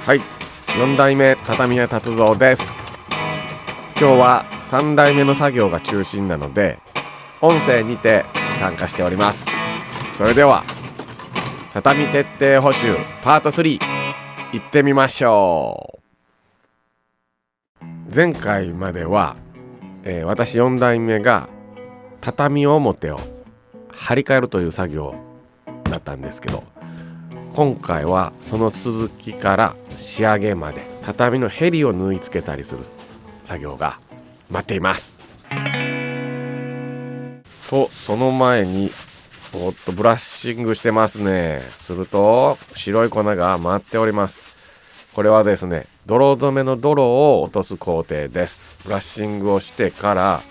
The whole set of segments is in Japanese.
はい、4代目畳屋達三です。今日は3代目の作業が中心なので音声にて参加しております。それでは畳徹底補修パート3行ってみましょう。前回までは、私4代目が畳表を張り替えるという作業だったんですけど、今回はその続きから仕上げまで畳のへりを縫い付けたりする作業が待っています。とその前にブラッシングしてますね。すると白い粉が舞っております。これはですね、泥染めの泥を落とす工程です。ブラッシングをしてから、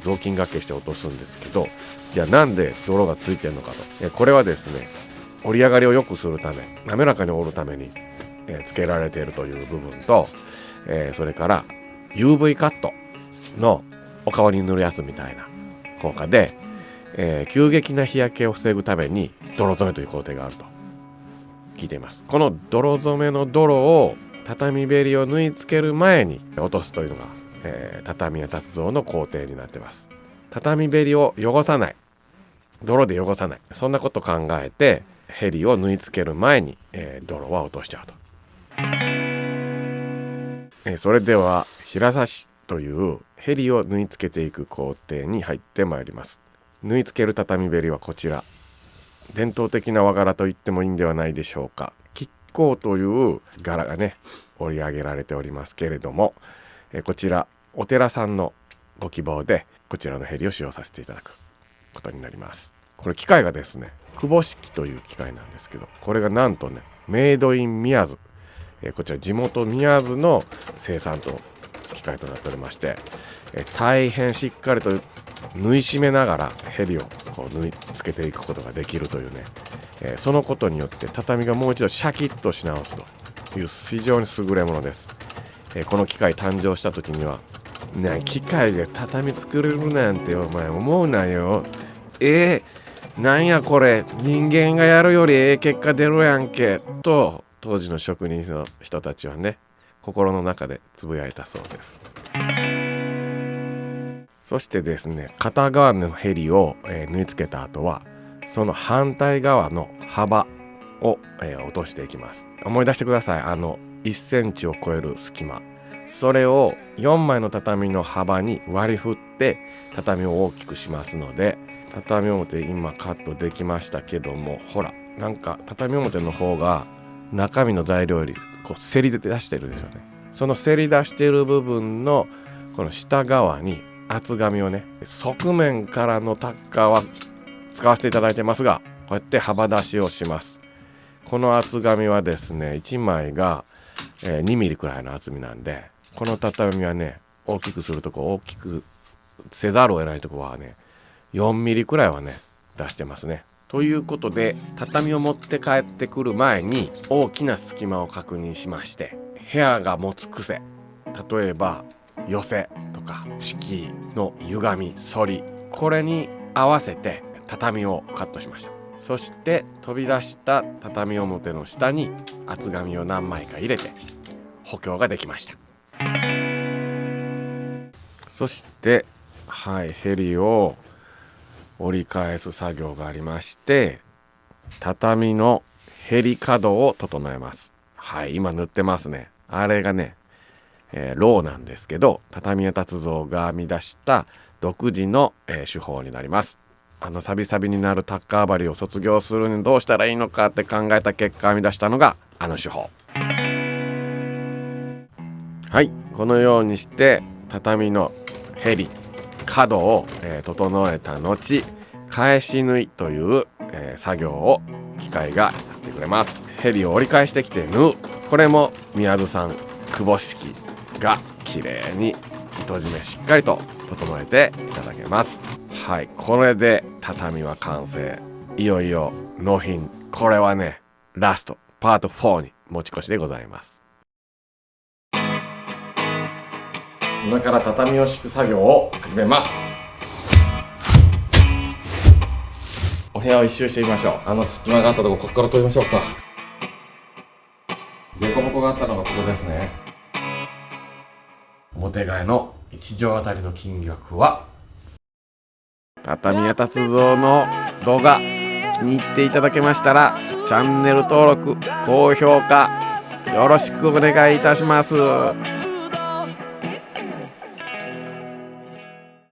雑巾がけして落とすんですけど、じゃあなんで泥がついてるのかと、これはですね、織り上がりを良くするため、滑らかに織るために、つけられているという部分と、それから UV カットのお顔に塗るやつみたいな効果で、急激な日焼けを防ぐために泥染めという工程があると聞いています。この泥染めの泥を畳べりを縫い付ける前に落とすというのが、畳屋達三の工程になっています。畳べりを汚さない、泥で汚さない、そんなこと考えてへりを縫い付ける前に、泥は落としちゃうと、それでは平刺しというへりを縫い付けていく工程に入ってまいります。縫い付ける畳べりはこちら、伝統的な和柄と言ってもいいんではないでしょうか。亀甲という柄がね織り上げられておりますけれども、こちらお寺さんのご希望でこちらのへりを使用させていただくことになります。これ機械がですね、久保式という機械なんですけど、これがなんとねメイドイン宮津、こちら地元宮津の生産と機械となっておりまして、大変しっかりと縫い締めながらへりをこう縫い付けていくことができるというね、そのことによって畳がもう一度シャキッとし直すという非常に優れものです。この機械誕生した時にはね、機械で畳作れるなんてお前思うなよ、なんやこれ人間がやるより結果出るやんけと当時の職人の人たちはね心の中でつぶやいたそうです。そしてですね、片側のへりを、縫い付けた後はその反対側の幅を、落としていきます。思い出してください。1センチを超える隙間、それを4枚の畳の幅に割り振って畳を大きくしますので、畳表今カットできましたけども、ほらなんか畳表の方が中身の材料よりこうせり出してるでしょうね。そのせり出している部分のこの下側に厚紙をね、側面からのタッカーは使わせていただいてますが、こうやって幅出しをします。この厚紙はですね、1枚が、2ミリくらいの厚みなんで、この畳はね大きくするとこ大きくせざるを得ないとこはね4ミリくらいはね出してますね。ということで畳を持って帰ってくる前に大きな隙間を確認しまして、部屋が持つ癖、例えば寄せとか敷居の歪み反り、これに合わせて畳をカットしました。そして飛び出した畳表の下に厚紙を何枚か入れて補強ができました。そしてへりを折り返す作業がありまして、畳のへり角を整えます。今塗ってますね。あれがね、ローなんですけど、畳屋達三が編み出した独自の、手法になります。サビサビになるタッカー針を卒業するにどうしたらいいのかって考えた結果編み出したのが手法。このようにして畳のへり角を、整えた後、返し縫いという、作業を機械がやってくれます。へりを折り返してきて縫う、これも宮津さん久保式が綺麗に糸締めしっかりと整えていただけます。これで畳は完成。いよいよ納品。これはねラストパート4に持ち越しでございます。今から畳を敷く作業を始めます。お部屋を一周してみましょう。隙間があったところ、ここから取りましょうか。凸凹があったのがここですね。表替えの1畳あたりの金額は、畳屋達蔵の動画気に入っていただけましたら、チャンネル登録、高評価よろしくお願いいたします。